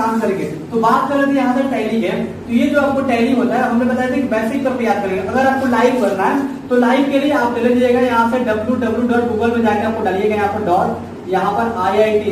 काम करेंगे। तो बात कर रहे थे यहाँ से टैली के, तो ये जो आपको टैली होता है हमने बताया था कि बेसिक तौर पर याद करेंगे। अगर आपको लाइव करना है तो लाइव के लिए आप चले जाइएगा यहाँ से www.google में जाकर आपको डालिएगा यहाँ पर डॉट, यहाँ पर IIT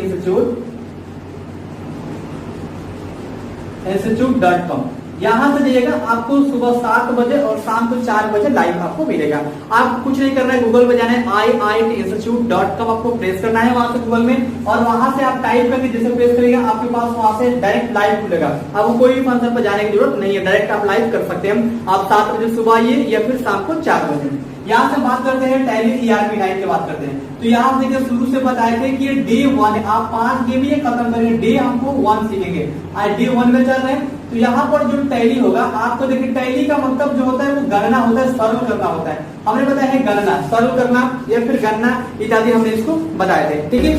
institute.com, यहाँ से जाइएगा आपको सुबह 7 बजे और शाम को 4 बजे लाइव आपको मिलेगा। आप कुछ नहीं करना है, गूगल पे जाना है IITinstitute.com आपको प्रेस करना है वहां से गूगल में, और वहां से आप टाइप करके जैसे प्रेस करेगा आपके पास वहां से डायरेक्ट लाइव खुलेगा। आपको कोई भी फंक्शन पर जाने की जरूरत नहीं है, डायरेक्ट आप लाइव कर सकते हैं। आप 7 बजे सुबह आइए या फिर शाम को 4 बजे। यहाँ से बात करते हैं टैली ERP9 की बात करते हैं। तो यहाँ देखिए शुरू से बताए थे कि डे 1 है, आप 5 गेम ये खत्म करेंगे, डे हमको 1 सीखेंगे, आज डे 1 में चल रहे हैं। तो यहाँ पर जो टैली होगा आपको देखिए, टैली का मतलब जो होता है वो गणना होता है, सर्व करना होता है। हमने बताया है गणना, सर्व करना या फिर गणना इत्यादि हमने इसको बताए थे, ठीक है,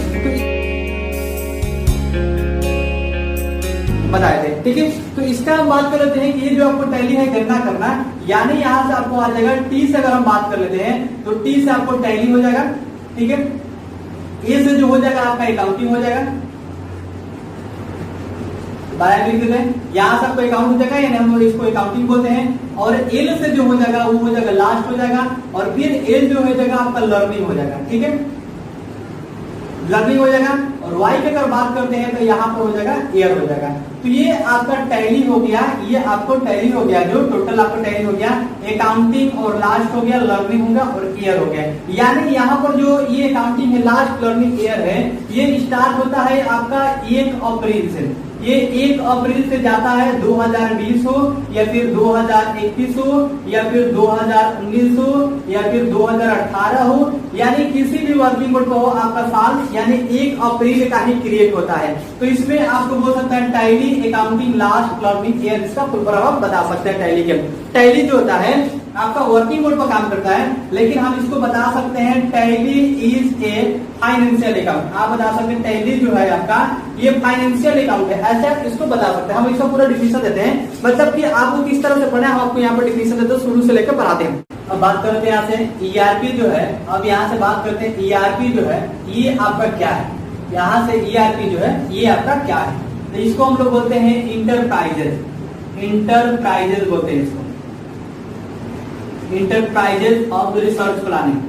बताए थे, ठीक है। तो इसका हम बात कर लेते हैं कि ये जो आपको टैली है गणना करना, यानी यहाँ से आपको आ जाएगा टी से। अगर हम बात कर लेते हैं तो टी से आपको टैली हो जाएगा, ठीक है। ए से जो हो जाएगा आपका अकाउंटिंग हो जाएगा, लिख देते हैं, यहाँ से आपको अकाउंट हो जाएगा, यानी हम लोग इसको अकाउंटिंग बोलते हैं। और एल से जो हो जाएगा वो हो जाएगा लास्ट हो जाएगा, और फिर एल जो हो जाएगा आपका लर्निंग हो जाएगा, ठीक है, लर्निंग हो जाएगा। और वाई की अगर बात करते हैं तो यहाँ पर हो जाएगा ईयर हो जाएगा। तो ये आपका टैली हो गया, ये आपको टैली हो गया, जो टोटल आपका टैली हो गया, अकाउंटिंग और लास्ट हो गया, लर्निंग हो गया और ईयर हो गया। यानी यहाँ पर जो ये अकाउंटिंग है, लास्ट, लर्निंग, ईयर है, ये स्टार्ट होता है आपका 1 अप्रैल से। ये 1 अप्रैल से जाता है 2020 हो या फिर 2021 हो या फिर 2019 हो या फिर 2018 हो, यानी किसी भी वर्किंग बोर्ड को हो आपका साल, यानी 1 अप्रैल का ही क्रिएट होता है। तो इसमें आपको बोल सकते हैं tally, accounting, last, learning, year, इसका फुल फॉर्म आप बता सकते हैं टैली के। टैली जो होता है आपका वर्किंग बोर्ड पर काम करता है, लेकिन हम इसको बता सकते हैं tally is a financial account. आप बता सकते हैं टैली जो है आपका ये फाइनेंशियल अकाउंट है, ऐसे आप इसको बता सकते हैं। हम इसका पूरा डिफिनेशन देते हैं, मतलब कि आपको किस तरह से पढ़ना है हम आपको यहाँ पर डिफिनेशन देते हैं, शुरू से लेकर पढ़ाते हैं। अब बात करते हैं यहाँ से ERP जो है, अब यहाँ से बात करते हैं ERP जो है ये आपका क्या है। यहाँ से ERP जो है ये आपका क्या है, तो इसको हम लोग बोलते हैं इंटरप्राइजेज, इंटरप्राइजेज बोलते हैं इसको, इंटरप्राइजेज ऑफ रिसर्च प्लानिंग।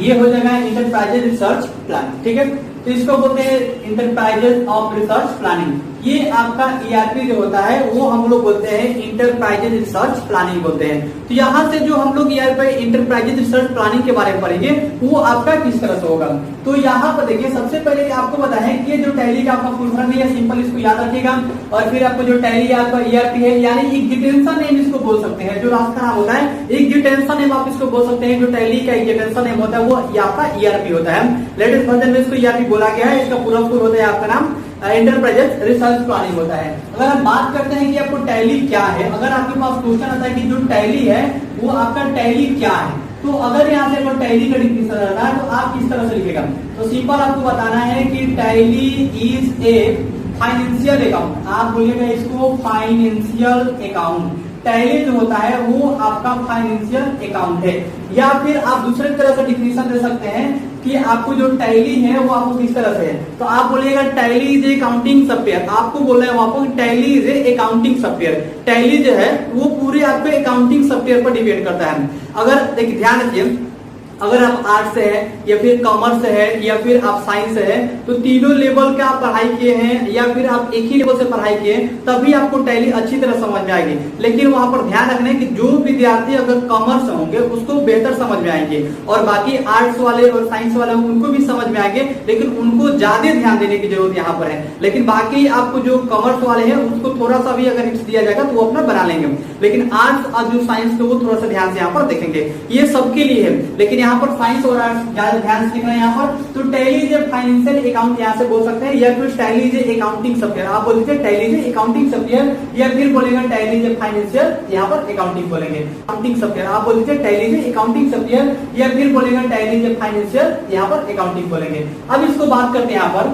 ये हो जाएगा इंटरप्राइजेज रिसर्च प्लान, ठीक है। तो इसको बोलते हैं इंटरप्राइजेज ऑफ रिसर्च प्लानिंग। ये आपका ERP जो होता है वो हम लोग बोलते हैं इंटरप्राइजेज रिसर्च प्लानिंग बोलते हैं। तो यहाँ से जो हम लोग ERP इंटरप्राइजेज रिसर्च प्लानिंग के बारे में पढ़ेंगे वो आपका किस तरह से होगा। तो यहाँ पर देखिए, सबसे पहले आपको पता है कि जो टैली का आपका फुल फॉर्म है, सिंपल इसको याद रखिएगा। और फिर आपको जो टैली आपका ERP है, यानी एग्जीक्यूटिव नेम इसको बोल सकते हैं, जो रास्ता नाम होता है एग्जीक्यूटिव नेम आप इसको बोल सकते हैं। जो टैली का एग्जीक्यूटिव नेम होता है वो आपका ERP होता है। लेटेस्ट वर्जन में इसको ERP बोला गया है, इसका पूरा फुल होता है आपका नाम इंटरप्राइजेज रिसर्च प्लानिंग होता है। अगर हम बात करते हैं कि आपको टैली क्या है, अगर आपके पास क्वेश्चन आता है कि जो टैली है वो आपका टैली क्या है, तो अगर यहाँ से टैली का डिफिनेशन रहता है तो आप किस तरह से लिखेगा। तो सिंपल आपको बताना है कि tally is a financial account, आप बोलिएगा इसको फाइनेंशियल अकाउंट। टैली जो होता है वो आपका फाइनेंशियल अकाउंट है। या फिर आप दूसरे तरह से डिफिनेशन दे सकते हैं कि आपको जो टैली है वो आपको किस तरह से है, तो आप बोलिएगा टैली इज अकाउंटिंग सॉफ्टवेयर। आपको बोल रहे हैं वहां पर tally is accounting software. Tally जो है वो पूरे आपके अकाउंटिंग सॉफ्टवेयर पर डिपेंड करता है। अगर देखिए ध्यान रखिए, अगर आप आर्ट्स से है या फिर कॉमर्स से है या फिर आप साइंस से है, तो तीनों लेवल का आप पढ़ाई किए हैं या फिर आप एक ही लेवल से पढ़ाई किए तभी आपको टैली अच्छी तरह समझ में आएगी। लेकिन वहां पर ध्यान रखना है कि जो विद्यार्थी अगर कॉमर्स से होंगे उसको बेहतर समझ में आएंगे, और बाकी आर्ट्स वाले और साइंस वाले उनको भी समझ में आएंगे, लेकिन उनको ज्यादा ध्यान देने की जरूरत यहाँ पर है। लेकिन बाकी आपको जो कॉमर्स वाले हैं उसको थोड़ा सा भी अगर हिंट्स दिया जाएगा तो वो अपना बना लेंगे, लेकिन आर्ट्स और जो साइंस के वो थोड़ा सा ध्यान से यहाँ पर देखेंगे। ये सबके लिए है, लेकिन यहाँ पर साइंस और ज्यादा ध्यान से लिखना है यहाँ पर। तो टैली इज फाइनेंशियल अकाउंट यहाँ से बोल सकते हैं, या फिर टैली इज अकाउंटिंग सॉफ्टवेयर। आप बोल दीजिए टैली इज अकाउंटिंग सॉफ्टवेयर, या फिर बोलेगा टैली इज फाइनेंशियल, यहाँ पर अकाउंटिंग बोलेंगे अकाउंटिंग सॉफ्टवेयर। आप बोल दीजिए टैली इज अकाउंटिंग सॉफ्टवेयर, या फिर बोलेगा टैली इज फाइनेंशियल, यहाँ पर अकाउंटिंग बोलेंगे। अब इसको बात करते हैं यहाँ पर,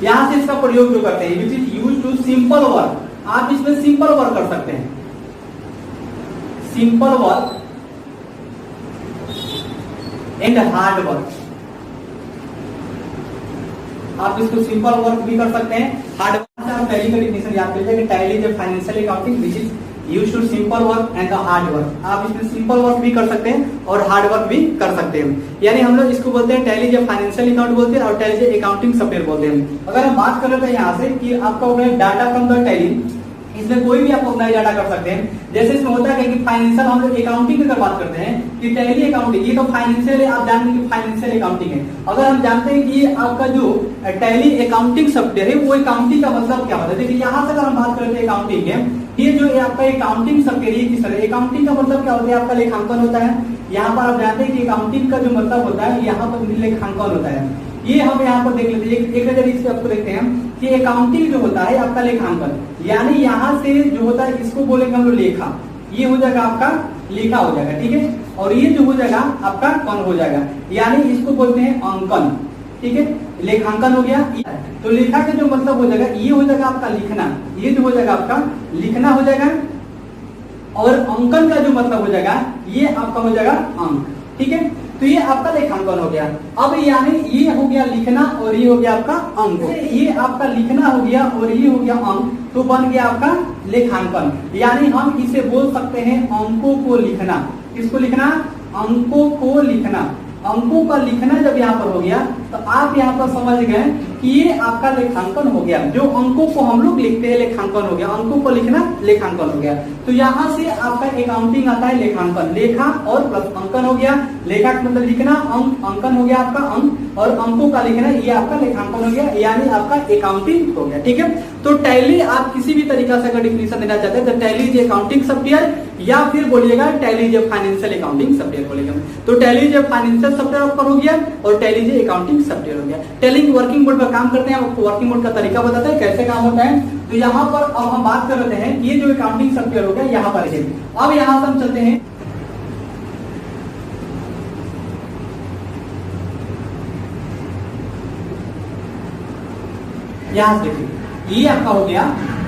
यहाँ से इसका प्रयोग जो करते हैं which is use to simple work. आप इसमें सिंपल वर्क कर सकते हैं, simple work and hard work. आप इसको सिंपल वर्क भी कर सकते हैं, हार्ड वर्क से आप टैली का डिफिनेशन याद कर लीजिए, Tally is financial accounting which is used to simple work and the hard work. आप इसमें सिंपल वर्क भी कर सकते हैं और हार्ड वर्क भी कर सकते हैं। यानी हम लोग इसको बोलते हैं टैली जो फाइनेंशियल अकाउंट बोलते हैं और टैली जो अकाउंटिंग सॉफ्टवेयर बोलते हैं। अगर हम बात कर रहे थे यहाँ से कि आपका हो गया डाटा फ्रॉम द टैली, इसमें कोई भी आप ऑर्गेनाइज डाटा कर सकते हैं। जैसे इसमें होता है कि फाइनेंशियल हम लोग अकाउंटिंग की अगर बात करते हैं कि टैली अकाउंटिंग, ये तो फाइनेंशियल है, आप जानते हैं कि फाइनेंशियल अकाउंटिंग है। अगर हम जानते हैं कि आपका जो टैली अकाउंटिंग सॉफ्टवेयर है वो अकाउंटिंग का मतलब क्या होता है, देखिए यहाँ से अगर हम बात करते हैं अकाउंटिंग है, ये जो आपका अकाउंटिंग सॉफ्टवेयर है किस तरह, अकाउंटिंग का मतलब क्या होता है, आपका लेखांकन होता है। यहाँ पर आप जानते हैं कि अकाउंटिंग का जो मतलब होता है यहाँ पर लेखांकन होता है। ये हम यहाँ पर देख लेते हैं, एक नजर इस पे आपको देखते हैं कि अकाउंटिंग जो होता है आपका लेखांकन, यानी यहाँ से जो होता है इसको बोलेंगे हम लोग लेखा, ये हो जाएगा आपका लेखा हो जाएगा, ठीक है। और ये जो हो जाएगा आपका कौन हो जाएगा, यानी इसको बोलते हैं अंकन, ठीक है। लेखांकन हो गया, तो लेखा का जो मतलब हो जाएगा ये हो जाएगा आपका लिखना, ये जो हो जाएगा आपका लिखना हो जाएगा। और अंकन का जो मतलब हो जाएगा ये आपका हो जाएगा अंक, ठीक है। तो ये आपका लेखांकन हो गया। अब यानी ये हो गया लिखना और ये हो गया आपका अंक, ये आपका लिखना हो गया और ये हो गया अंक, तो बन गया आपका लेखांकन। यानी हम इसे बोल सकते हैं अंकों को लिखना। किसको लिखना, अंकों को लिखना। अंकों का लिखना जब यहाँ पर हो गया तो आप यहाँ पर समझ गए कि ये आपका लेखांकन हो गया। जो अंकों को हम लोग लिखते हैं लेखांकन हो गया, अंकों को लिखना लेखांकन हो गया। तो यहाँ से आपका अकाउंटिंग आता है लेखांकन, लेखा और प्लस अंकन हो गया। लेखा का मतलब लिखना, अंक अंकन हो गया आपका अंक, और अंकों का लिखना ये आपका लेखांकन हो गया, यानी आपका अकाउंटिंग हो गया, ठीक है। तो टैली आप किसी भी तरीका से अगर डिफिनेशन देना चाहते हैं तो टैली इज अकाउंटिंग सॉफ्टवेयर, या फिर बोलिएगा tally is financial accounting software बोलेगा। तो टैली इज फाइनेंशियल सॉफ्टवेयर आपका हो गया और टैली इज अकाउंटिंग सॉफ्टवेयर हो गया। टैली वर्किंग मोड पर काम करते हैं, आपको वर्किंग मोड का तरीका बताते हैं कैसे काम होता है। तो यहाँ पर अब हम बात कर रहे हैं ये जो अकाउंटिंग सॉफ्टवेयर हो गया यहाँ पर है। अब यहाँ से हम चलते हैं, यहाँ से देखिए ये आपका हो गया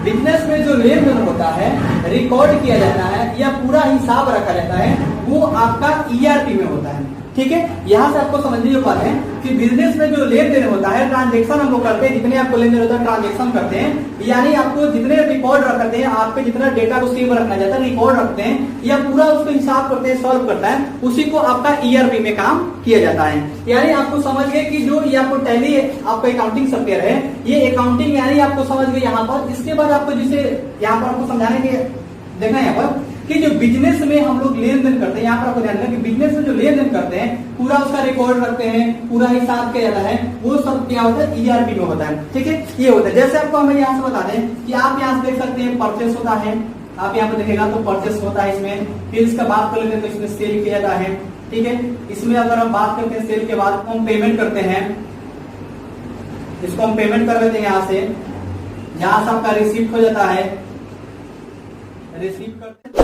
बिजनेस में जो लेन देन होता है रिकॉर्ड किया जाता है या पूरा हिसाब रखा जाता है वो आपका ईआरपी में होता है, ठीक है। यहाँ से आपको समझने की बात है कि बिजनेस में जो लेन देन होता है, ट्रांजेक्शन हम लोग करते हैं, जितने आपको लेन देन होता है ट्रांजेक्शन करते हैं, यानी आपको जितने रिकॉर्ड रखते हैं, आपके जितना डेटा को सेव रखना चाहता है रिकॉर्ड रखते हैं या पूरा उसको हिसाब करते हैं, सॉल्व करता है, उसी को आपका ईआरपी में काम किया जाता है। यानी आपको समझ गए कि जो ये आपको टैली आपका अकाउंटिंग सॉफ्टवेयर है, ये अकाउंटिंग यानी आपको समझ गए यहाँ पर। इसके बाद आपको जिसे यहाँ पर आपको समझाने के देखना है यहाँ पर कि जो बिजनेस में हम लोग लेन देन करते हैं, यहाँ पर आपको ध्यान रखना कि बिजनेस में जो लेन देन करते हैं पूरा उसका रिकॉर्ड रखते हैं, पूरा हिसाब किया जाता है, वो सब क्या होता है ईआरपी में होता है, ठीक है। ये होता है, जैसे आपको हमें यहाँ से बता दें कि आप यहाँ से देख सकते हैं परचेस होता है, आप यहाँ पे देखेगा तो परचेस होता है इसमें। फिर इसका बात कर लेते हैं तो इसमें सेल किया जाता है, ठीक है। इसमें अगर हम बात करते हैं सेल के बाद हम पेमेंट करते हैं, इसको हम पेमेंट कर लेते हैं यहाँ से, यहाँ से आपका रिसीप्ट हो जाता है, रिसीव करते हैं